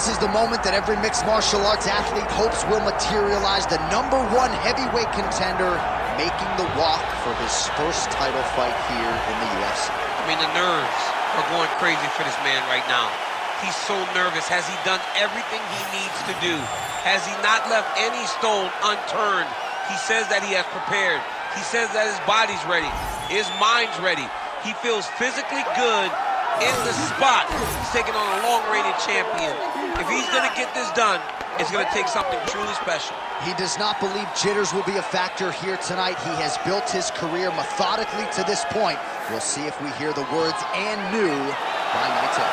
This is the moment that every mixed martial arts athlete hopes will materialize. The #1 heavyweight contender making the walk for his first title fight here in the UFC. I mean, the nerves are going crazy for this man right now. He's so nervous. Has he done everything he needs to do? Has he not left any stone unturned? He says that he has prepared. He says that his body's ready. His mind's ready. He feels physically good in the spot. He's taking on a long-reigning champion. If he's going to get this done, it's going to take something truly special. He does not believe jitters will be a factor here tonight. He has built his career methodically to this point. We'll see if we hear the words "and new" by night's end.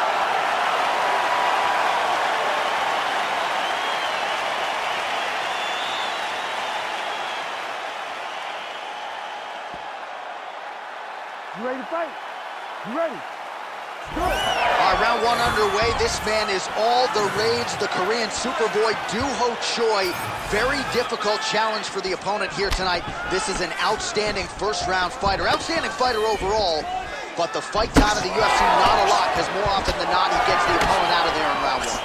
You ready to fight? You ready? All right, round 1 underway. This man is all the rage, the Korean Superboy Doohochoi. Very difficult challenge for the opponent here tonight. This is an outstanding first-round fighter, outstanding fighter overall. But the fight time of the UFC, not a lot, because more often than not, he gets the opponent out of there in round 1.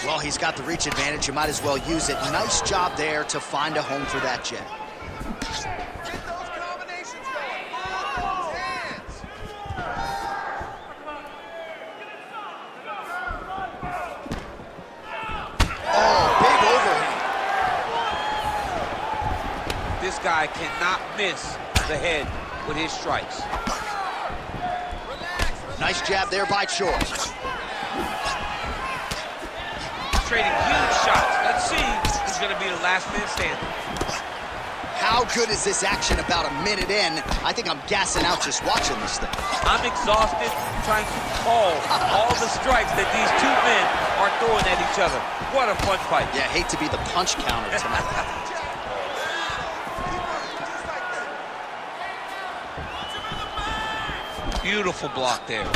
Well, he's got the reach advantage. You might as well use it. Nice job there to find a home for that jab. Get those combinations going. Those hands. Oh, big overhand. This guy cannot miss the head with his strikes. Nice jab there by Choi. Trading huge shots. Let's see who's going to be the last man standing. How good is this action about a minute in? I think I'm gassing out just watching this thing. I'm exhausted trying to call all the strikes that these two men are throwing at each other. What a fun fight. Yeah, hate to be the punch counter tonight. Beautiful block there.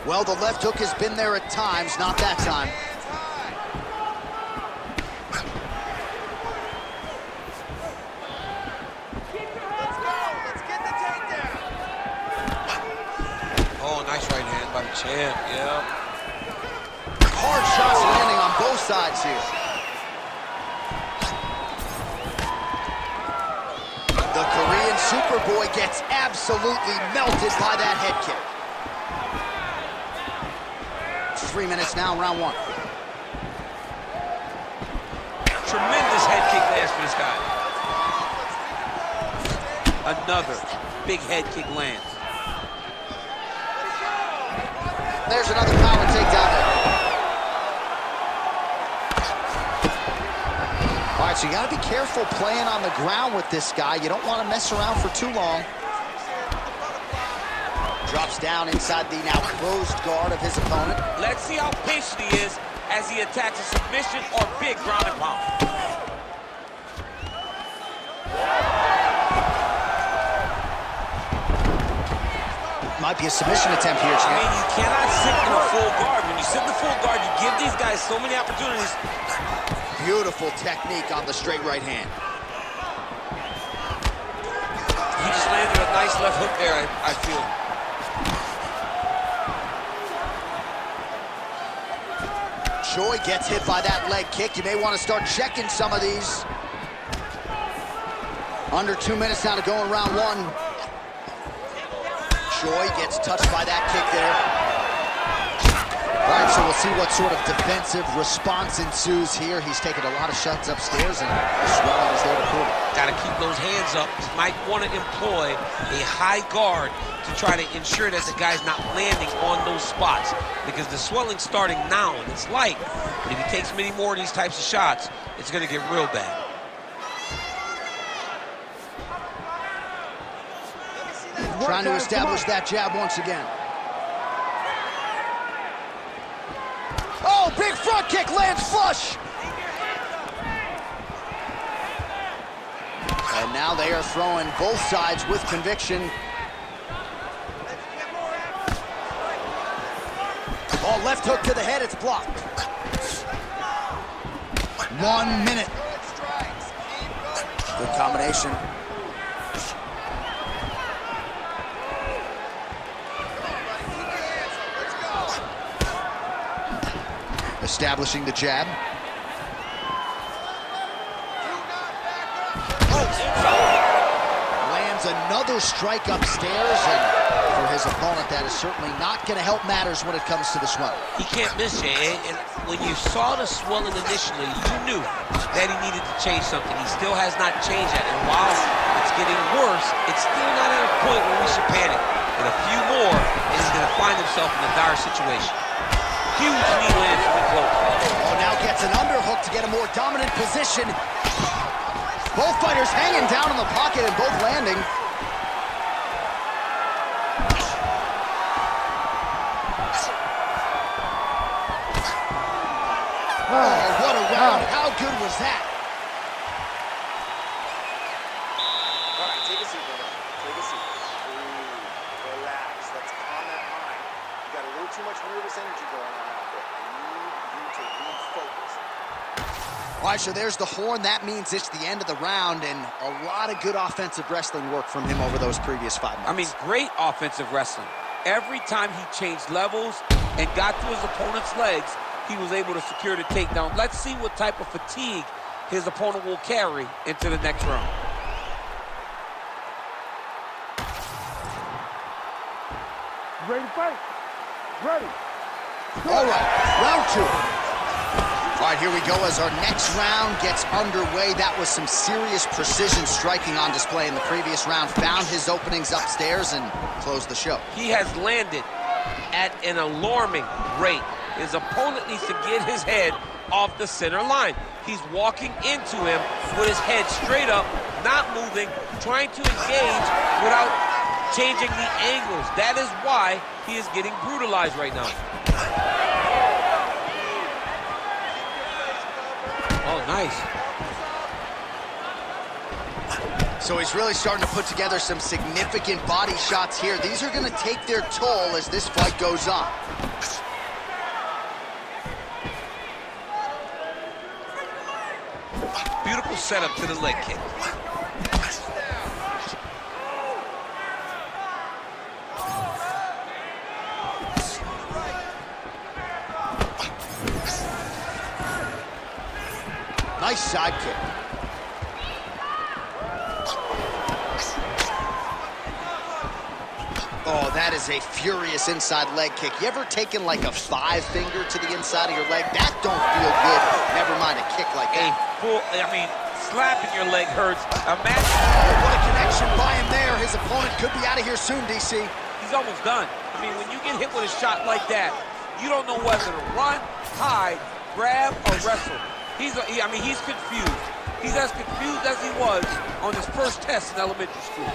Well, the left hook has been there at times, not that time. Let's go. Let's get the takedown. Oh, nice right hand by the champ. Yeah. Hard shots landing on both sides here. The Korean Superboy gets absolutely melted by that head kick. 3 minutes now, round 1. Tremendous head kick lands for this guy. Another big head kick lands. There's another power takedown there. All right, so you got to be careful playing on the ground with this guy. You don't want to mess around for too long. Drops down inside the now closed guard of his opponent. Let's see how patient he is as he attacks a submission or big ground and pound. Might be a submission attempt here, I champ. mean, you cannot sit in a full guard. When you sit in the full guard, you give these guys so many opportunities. Beautiful technique on the straight right hand. He just landed a nice left hook there, I feel. Choi gets hit by that leg kick. You may want to start checking some of these. Under 2 minutes now to go in round 1. Choi gets touched by that kick there. All right, so we'll see what sort of defensive response ensues here. He's taken a lot of shots upstairs, and the swelling is there to prove it. Got to keep those hands up. Might want to employ a high guard to try to ensure that the guy's not landing on those spots, because the swelling's starting now, and it's light. But if he takes many more of these types of shots, it's going to get real bad. Trying to establish that jab once again. Oh, big front kick lands flush. And now they are throwing both sides with conviction. Oh, left hook to the head, it's blocked. 1 minute. Good combination. Establishing the jab. Lands another strike upstairs, and for his opponent, that is certainly not going to help matters when it comes to the swelling. He can't miss, Jay. And when you saw the swelling initially, you knew that he needed to change something. He still has not changed that. And while it's getting worse, it's still not at a point where we should panic. With a few more, and he's going to find himself in a dire situation. Huge knee lands from the close. Oh, now gets an underhook to get a more dominant position. Both fighters hanging down in the pocket and both landing. Oh, what a round. How good was that? All right, take a seat, brother. Take a seat. Ooh, relax. Let's calm that mind. You got a little too much nervous energy going on out there. I need you to refocus. All right, so there's the horn. That means it's the end of the round, and a lot of good offensive wrestling work from him over those previous 5 minutes. I mean, great offensive wrestling. Every time he changed levels and got to his opponent's legs, he was able to secure the takedown. Let's see what type of fatigue his opponent will carry into the next round. Ready to fight? Ready. All right, round 2. All right, here we go as our next round gets underway. That was some serious precision striking on display in the previous round. Found his openings upstairs and closed the show. He has landed at an alarming rate. His opponent needs to get his head off the center line. He's walking into him with his head straight up, not moving, trying to engage without changing the angles. That is why he is getting brutalized right now. Oh, nice. So he's really starting to put together some significant body shots here. These are going to take their toll as this fight goes on. Beautiful setup to the leg kick. Nice side kick. Oh, that is a furious inside leg kick. You ever taken like a 5-finger to the inside of your leg? That don't feel good. Never mind a kick like that. Slapping your leg hurts. Imagine. Oh, what a connection by him there. His opponent could be out of here soon, DC. He's almost done. I mean, when you get hit with a shot like that, you don't know whether to run, hide, grab, or wrestle. He's confused. He's as confused as he was on his first test in elementary school.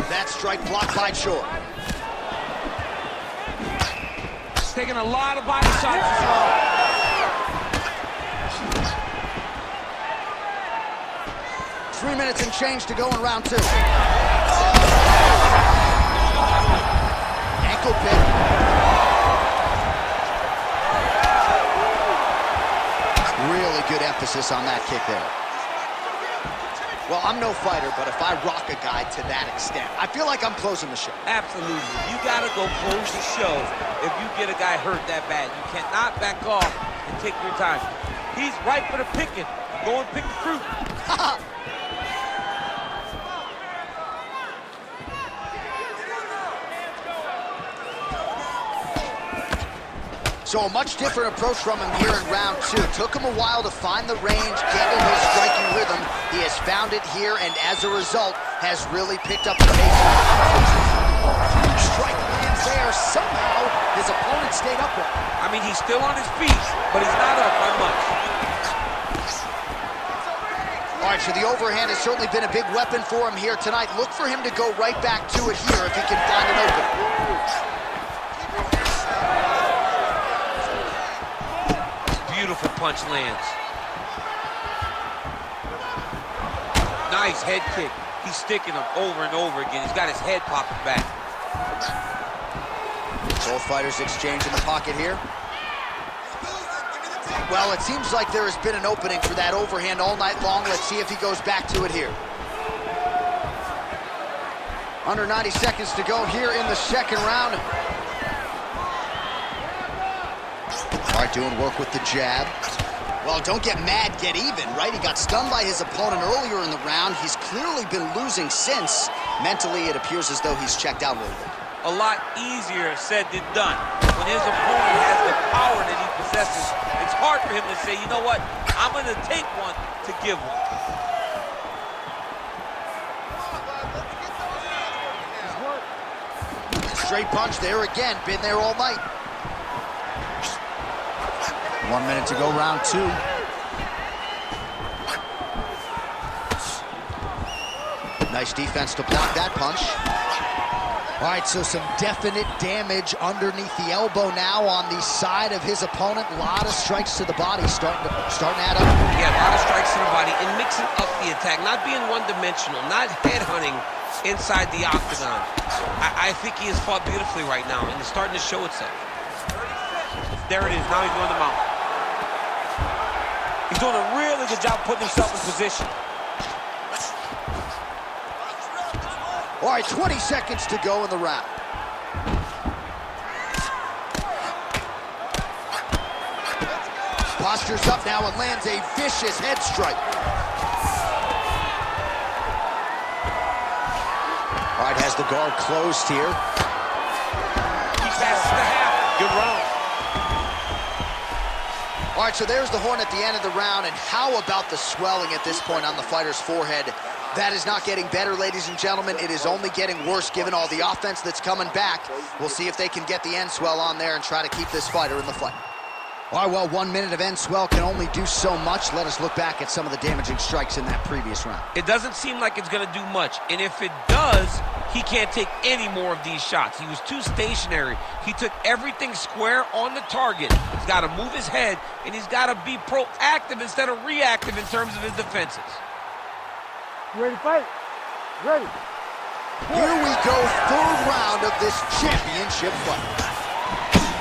That strike blocked by Choi. He's taking a lot of body shots as well. 3 minutes and change to go in round 2. Ankle pick. Really good emphasis on that kick there. Well, I'm no fighter, but if I rock a guy to that extent, I feel like I'm closing the show. Absolutely. You got to go close the show if you get a guy hurt that bad. You cannot back off and take your time. He's right for the picking. Go and pick the fruit. So a much different approach from him here in round 2. Took him a while to find the range, get in his striking rhythm. He has found it here, and as a result, has really picked up the pace. Strike lands there. Somehow, his opponent stayed upright. I mean, he's still on his feet, but he's not up by much. All right, so the overhand has certainly been a big weapon for him here tonight. Look for him to go right back to it here if he can find an opening. Beautiful punch lands. Nice head kick. He's sticking him over and over again. He's got his head popping back. Both fighters exchange in the pocket here. Well, it seems like there has been an opening for that overhand all night long. Let's see if he goes back to it here. Under 90 seconds to go here in the second round. All right, doing work with the jab. Well, don't get mad, get even, right? He got stunned by his opponent earlier in the round. He's clearly been losing since. Mentally, it appears as though he's checked out a little bit. A lot easier said than done. When his opponent has the power that he possesses, it's hard for him to say, you know what, I'm going to take one to give one. Straight punch there again, been there all night. 1 minute to go, round two. Nice defense to block that punch. All right, so some definite damage underneath the elbow now on the side of his opponent. A lot of strikes to the body starting to add up. Yeah, a lot of strikes to the body and mixing up the attack, not being one-dimensional, not headhunting inside the octagon. I think he has fought beautifully right now, and it's starting to show itself. There it is. Now he's going to mount. He's doing a really good job putting himself in position. All right, 20 seconds to go in the round. Postures up now and lands a vicious head strike. All right, has the guard closed here. He passes the half. Good round. All right, so there's the horn at the end of the round, and how about the swelling at this point on the fighter's forehead? That is not getting better, ladies and gentlemen. It is only getting worse given all the offense that's coming back. We'll see if they can get the end swell on there and try to keep this fighter in the fight. All right, well, 1 minute of end swell can only do so much. Let us look back at some of the damaging strikes in that previous round. It doesn't seem like it's going to do much, and if it does, he can't take any more of these shots. He was too stationary. He took everything square on the target. He's got to move his head, and he's got to be proactive instead of reactive in terms of his defenses. You ready to fight? Ready. Here we go, third round of this championship fight.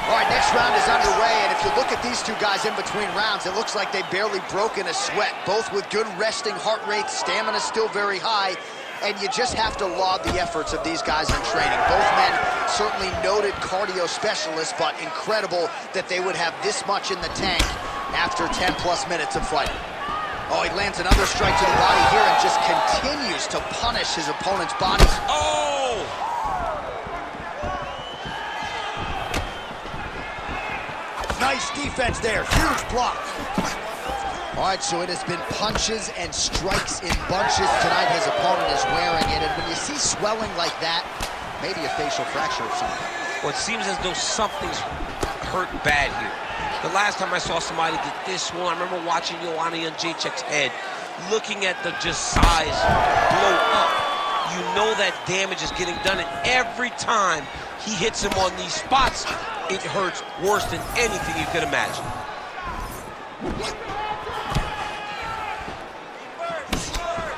All right, next round is underway, and if you look at these two guys in between rounds, it looks like they've barely broken a sweat, both with good resting heart rates, stamina still very high, and you just have to laud the efforts of these guys in training. Both men certainly noted cardio specialists, but incredible that they would have this much in the tank after 10-plus minutes of fighting. Oh, he lands another strike to the body here and just continues to punish his opponent's body. Oh! Nice defense there, huge block. All right, so it has been punches and strikes in bunches tonight. His opponent is wearing it, and when you see swelling like that, maybe a facial fracture or something. Well, it seems as though something's hurt bad here. The last time I saw somebody get this swollen, I remember watching Joanna Jędrzejczyk's head, looking at the just size blow up. You know that damage is getting done, and every time he hits him on these spots, it hurts worse than anything you could imagine.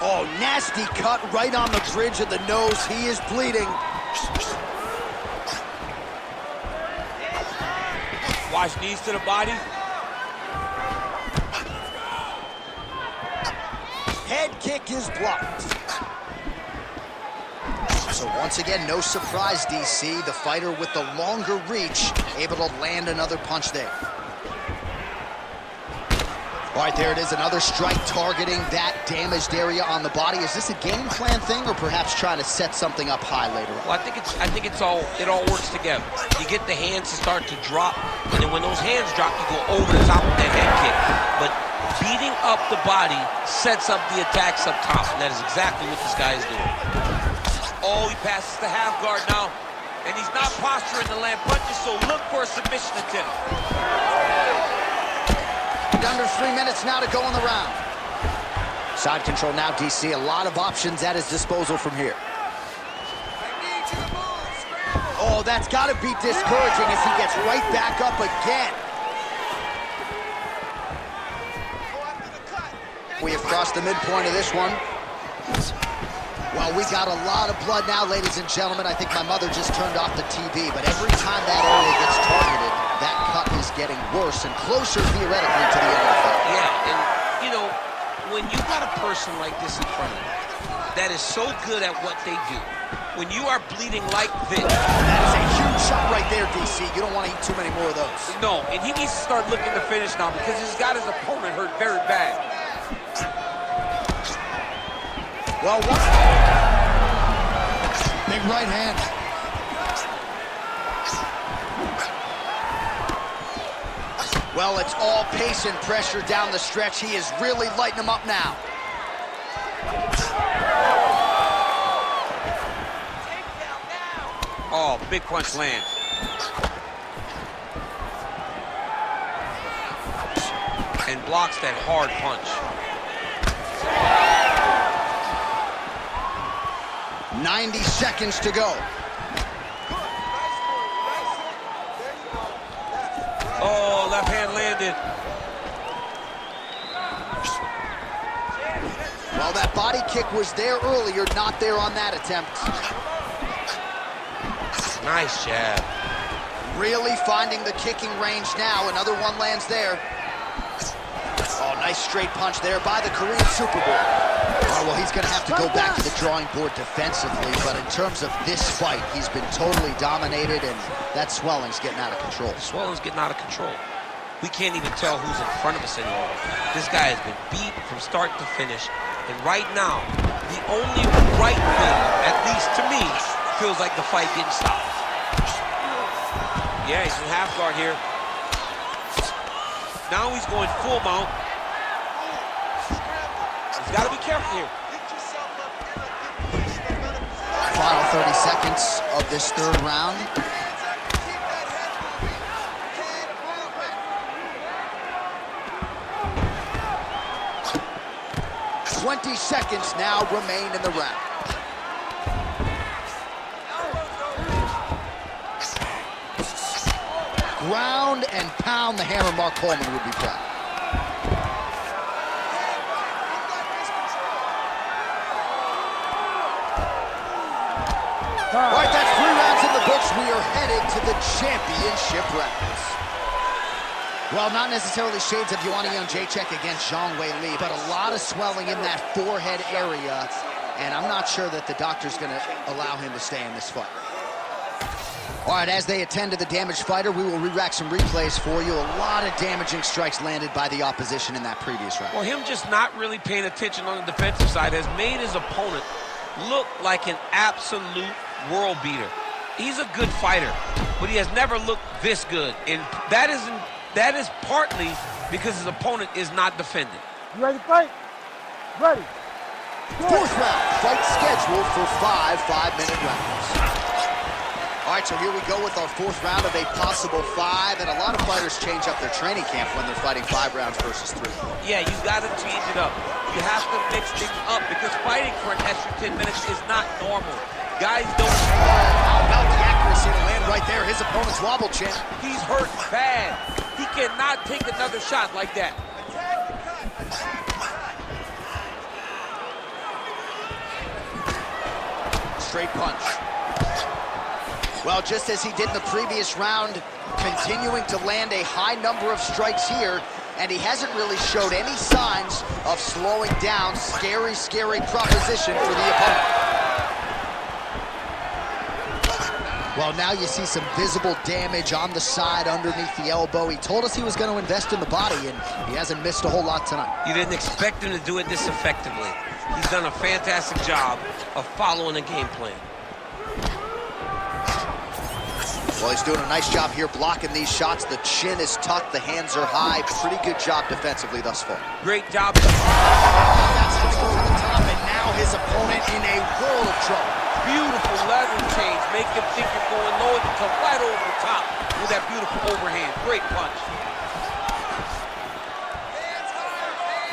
Oh, nasty cut right on the bridge of the nose. He is bleeding. Watch knees to the body. Head kick is blocked. So once again, no surprise, DC. The fighter with the longer reach, able to land another punch there. All right, there it is, another strike targeting that damaged area on the body. Is this a game plan thing, or perhaps trying to set something up high later on? Well, I think it all works together. You get the hands to start to drop, and then when those hands drop, you go over the top of that head kick. But beating up the body sets up the attacks up top, and that is exactly what this guy is doing. Oh, he passes the half guard now, and he's not posturing to land punches, so look for a submission attempt. Under 3 minutes now to go in the round. Side control now, DC. A lot of options at his disposal from here. Oh, that's got to be discouraging as he gets right back up again. We have crossed the midpoint of this one. Well, we got a lot of blood now, ladies and gentlemen. I think my mother just turned off the TV, but every time that area gets targeted, that cut is getting worse and closer, theoretically, to the end of the fight. Yeah, and, you know, when you got a person like this in front of you that is so good at what they do, when you are bleeding like this... That is a huge shot right there, DC. You don't want to eat too many more of those. No, and he needs to start looking to finish now because he's got his opponent hurt very bad. Well, what? Big right hand. Well, it's all pace and pressure down the stretch. He is really lighting him up now. Oh, big punch lands. And blocks that hard punch. 90 seconds to go. Oh, left hand landed. Well, that body kick was there earlier, not there on that attempt. Nice jab. Really finding the kicking range now. Another one lands there. Oh, nice straight punch there by the Korean Superboy. Oh, well, he's going to have to go back to the drawing board defensively, but in terms of this fight, he's been totally dominated, and that swelling's getting out of control. Swelling's getting out of control. We can't even tell who's in front of us anymore. This guy has been beat from start to finish, and right now, the only right thing, at least to me, feels like the fight didn't stop. Yeah, he's in half guard here. Now he's going full mount. He's got to be careful here. Final 30 seconds of this third round. "20 seconds now remain in the round. Ground and pound the hammer. Mark Coleman would be proud. All right, that's 3 rounds in the books. We are headed to the championship rounds. Well, not necessarily shades of Joanna Jędrzejczyk against Zhang Wei Li, but a lot of swelling in that forehead area, and I'm not sure that the doctor's going to allow him to stay in this fight. All right, as they attend to the damaged fighter, we will re-rack some replays for you. A lot of damaging strikes landed by the opposition in that previous round. Well, him just not really paying attention on the defensive side has made his opponent look like an absolute world beater. He's a good fighter, but he has never looked this good, and that is partly because his opponent is not defending. You ready to fight? Ready. Fourth round, fight scheduled for 5 5-minute rounds. All right, so here we go with our fourth round of a possible 5, and a lot of fighters change up their training camp when they're fighting 5 rounds versus 3. Yeah, you got to change it up. You have to mix things up because fighting for an extra 10 minutes is not normal. Guys don't... How about the accuracy to land right there? His opponent's wobble chin. He's hurt bad. He cannot take another shot like that. Straight punch. Well, just as he did in the previous round, continuing to land a high number of strikes here, and he hasn't really showed any signs of slowing down. Scary, scary proposition for the opponent. Well, now you see some visible damage on the side underneath the elbow. He told us he was going to invest in the body, and he hasn't missed a whole lot tonight. You didn't expect him to do it this effectively. He's done a fantastic job of following a game plan. Well, he's doing a nice job here blocking these shots. The chin is tucked, the hands are high. Pretty good job defensively thus far. Great job. That's going to the top, and now his opponent in a world of trouble. Beautiful level change. Make him think you're going low and come right over the top with that beautiful overhand. Great punch.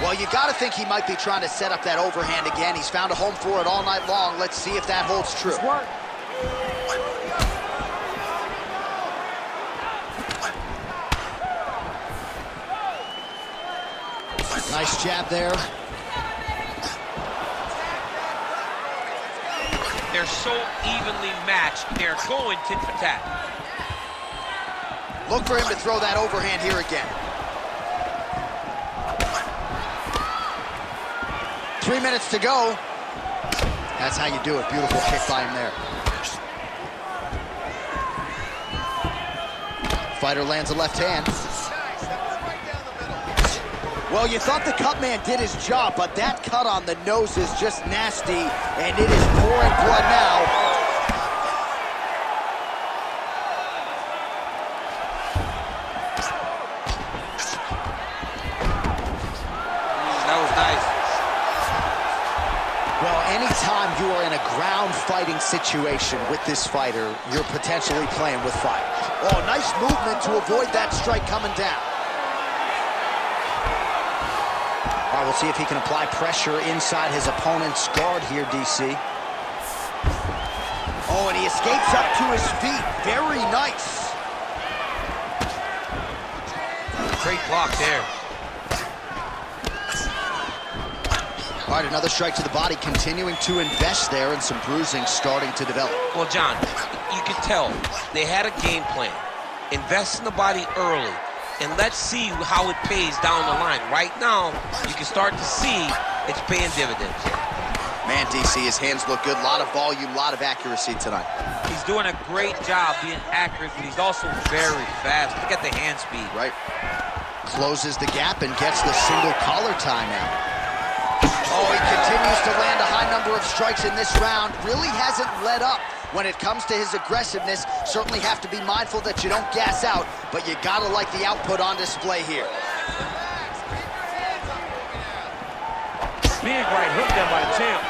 Well, you got to think he might be trying to set up that overhand again. He's found a home for it all night long. Let's see if that holds true. Nice jab there. They're so evenly matched. They're going tit for tat. Look for him to throw that overhand here again. 3 minutes to go. That's how you do it. Beautiful kick by him there. Fighter lands a left hand. Well, you thought the cut man did his job, but that cut on the nose is just nasty, and it is pouring blood now. That was nice. Well, anytime you are in a ground fighting situation with this fighter, you're potentially playing with fire. Oh, nice movement to avoid that strike coming down. All right, we'll see if he can apply pressure inside his opponent's guard here, DC. Oh, and he escapes up to his feet. Very nice. Great block there. All right, another strike to the body, continuing to invest there, and some bruising starting to develop. Well, John, you could tell they had a game plan. Invest in the body early, and let's see how it pays down the line. Right now, you can start to see it's paying dividends. Man, DC, his hands look good. A lot of volume, a lot of accuracy tonight. He's doing a great job being accurate, but he's also very fast. Look at the hand speed. Right. Closes the gap and gets the single collar tie now. Oh, he continues to land a high number of strikes in this round. Really hasn't let up when it comes to his aggressiveness. Certainly have to be mindful that you don't gas out, but you gotta like the output on display here. Big right hook there by the champ.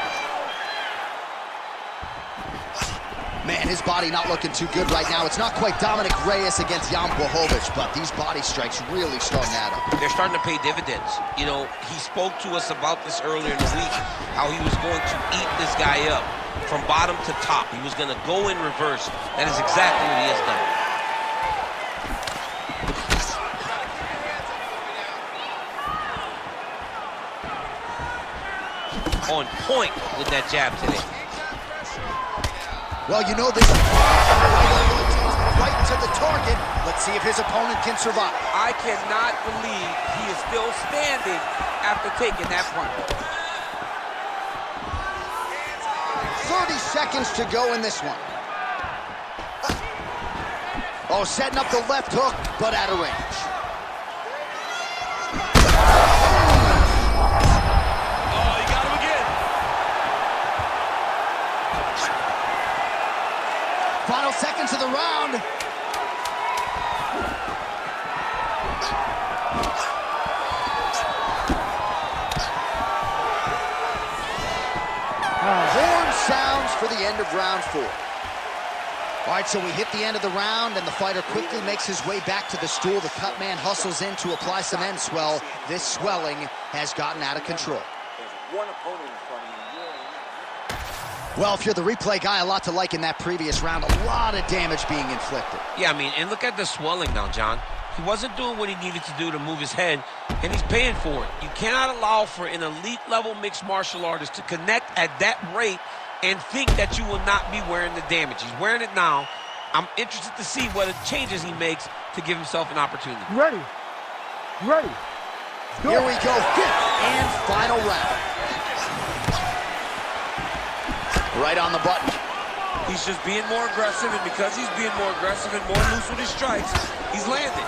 Man, his body not looking too good right now. It's not quite Dominic Reyes against Jan Blachowicz, but these body strikes really starting to add up. They're starting to pay dividends. You know, he spoke to us about this earlier in the week, how he was going to eat this guy up from bottom to top. He was going to go in reverse. That is exactly what he has done. On point with that jab today. Well, you know this right to the target. Let's see if his opponent can survive. I cannot believe he is still standing after taking that punch. 30 seconds to go in this one. Oh, setting up the left hook, but out of range. Oh, he got him again. Final seconds of the round. Horn sounds for the end of round 4. All right, so we hit the end of the round, and the fighter quickly makes his way back to the stool. The cut man hustles in to apply some end swell. This swelling has gotten out of control. There's one opponent in front of you. Well, if you're the replay guy, a lot to like in that previous round. A lot of damage being inflicted. Yeah, I mean, and look at the swelling now, John. He wasn't doing what he needed to do to move his head, and he's paying for it. You cannot allow for an elite-level mixed martial artist to connect at that rate and think that you will not be wearing the damage. He's wearing it now. I'm interested to see what changes he makes to give himself an opportunity. You ready? You ready? Here we go, 5th and final round. Right on the button. He's just being more aggressive, and because he's being more aggressive and more loose with his strikes, he's landing.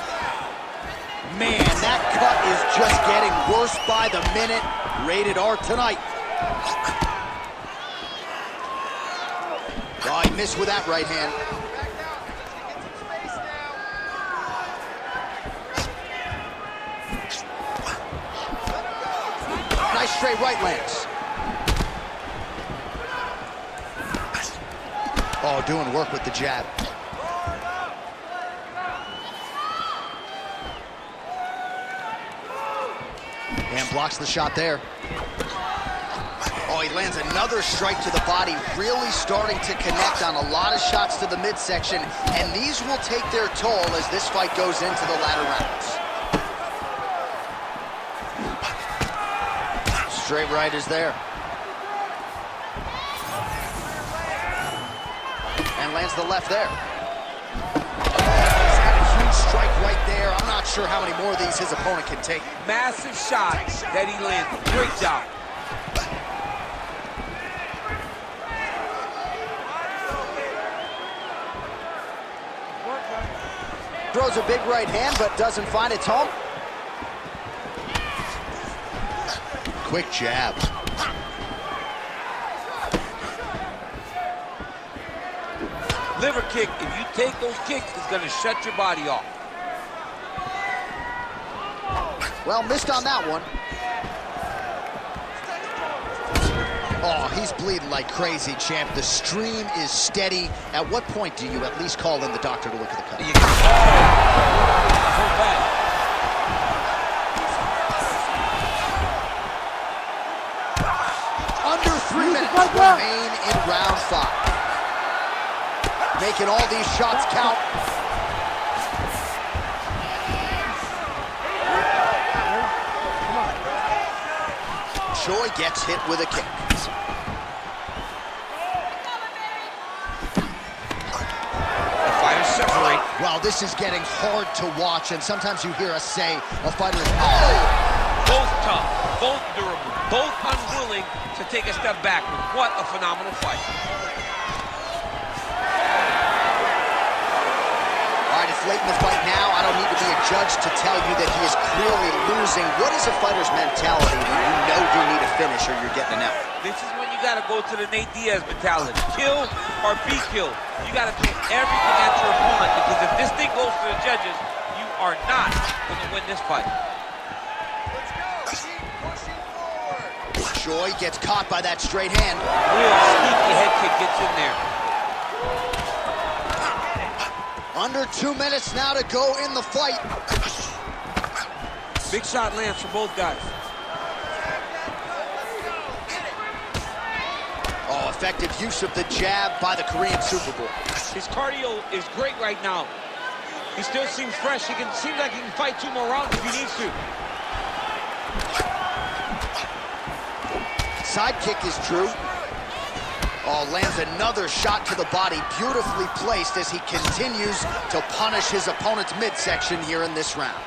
Man, that cut is just getting worse by the minute. Rated R tonight. Oh, he missed with that right hand. Nice straight right lands. Oh, doing work with the jab. And blocks the shot there. Oh, he lands another strike to the body, really starting to connect on a lot of shots to the midsection, and these will take their toll as this fight goes into the latter rounds. Straight right is there. and lands the left there. He's had a huge strike right there. I'm not sure how many more of these his opponent can take. Massive shot that he landed. Great job. Throws a big right hand, but doesn't find its home. Quick jab. Liver kick, if you take those kicks, it's gonna shut your body off. Well, missed on that one. Oh, he's bleeding like crazy, champ. The stream is steady. At what point do you at least call in the doctor to look at the cut? Under 3 minutes remain in round 5. Making all these shots count. Choi gets hit with a kick. Separate. Wow, this is getting hard to watch, and sometimes you hear us say a fighter is, Both tough, both durable, both unwilling to take a step backward. What a phenomenal fight. All right, it's late in the fight now. I don't need to be a judge to tell you that he is clearly losing. What is a fighter's mentality when you know you need a finish or you're getting an out? This is when you gotta go to the Nate Diaz mentality. Kill or be killed. You gotta throw everything at your opponent, because if this thing goes to the judges, you are not gonna win this fight. Let's go. Keep pushing forward. Choi gets caught by that straight hand. Real sneaky head kick gets in there. Under 2 minutes now to go in the fight. Big shot lands for both guys. Oh, effective use of the jab by the Korean Superboy. His cardio is great right now. He still seems fresh. Seems like he can fight 2 more rounds if he needs to. Side kick is true. Oh, lands another shot to the body, beautifully placed as he continues to punish his opponent's midsection here in this round.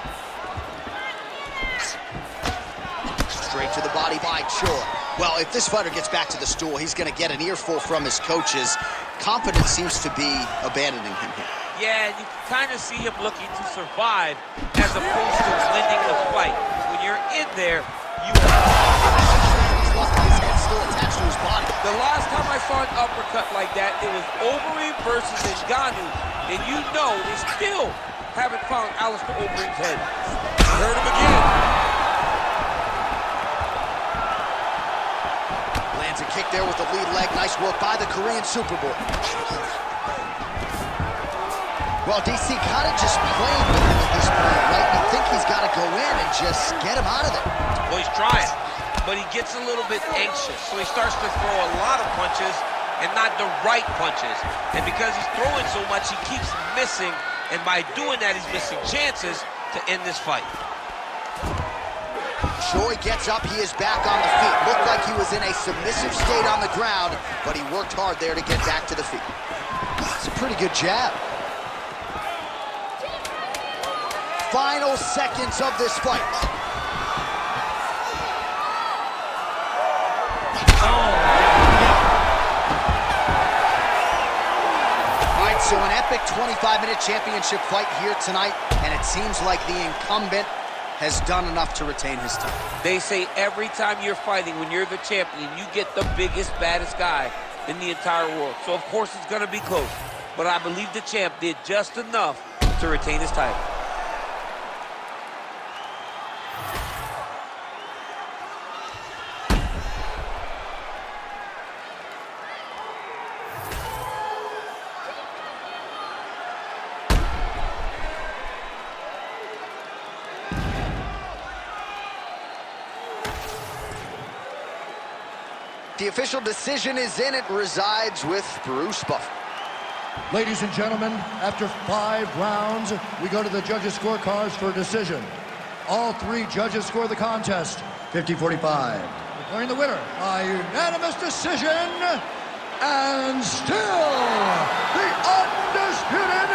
Straight to the body by Choi. Well, if this fighter gets back to the stool, he's going to get an earful from his coaches. Confidence seems to be abandoning him here. Yeah, you can kind of see him looking to survive as opposed to winning the fight. When you're in there, you... He's lucky his head's still attached to his body. The last time I saw an uppercut like that, it was Overeem versus Ngannou, and you know they still haven't found Alistair Overeem's head. Heard him again. Lands a kick there with the lead leg. Nice work by the Korean Superboy. Well, DC kind of just playing with him at this point, right? You think he's got to go in and just get him out of there. Well, he's trying, but he gets a little bit anxious, so he starts to throw a lot of punches and not the right punches. And because he's throwing so much, he keeps missing, and by doing that, he's missing chances to end this fight. Choi gets up, he is back on the feet. Looked like he was in a submissive state on the ground, but he worked hard there to get back to the feet. It's a pretty good jab. Final seconds of this fight. All right, so an epic 25-minute championship fight here tonight, and it seems like the incumbent has done enough to retain his title. They say every time you're fighting, when you're the champion, you get the biggest, baddest guy in the entire world. So, of course, it's going to be close. But I believe the champ did just enough to retain his title. The official decision is in. It resides with Bruce Buffer. Ladies and gentlemen, after 5 rounds, we go to the judges' scorecards for a decision. All 3 judges score the contest 50-45. Declaring the winner by unanimous decision, And still, the undisputed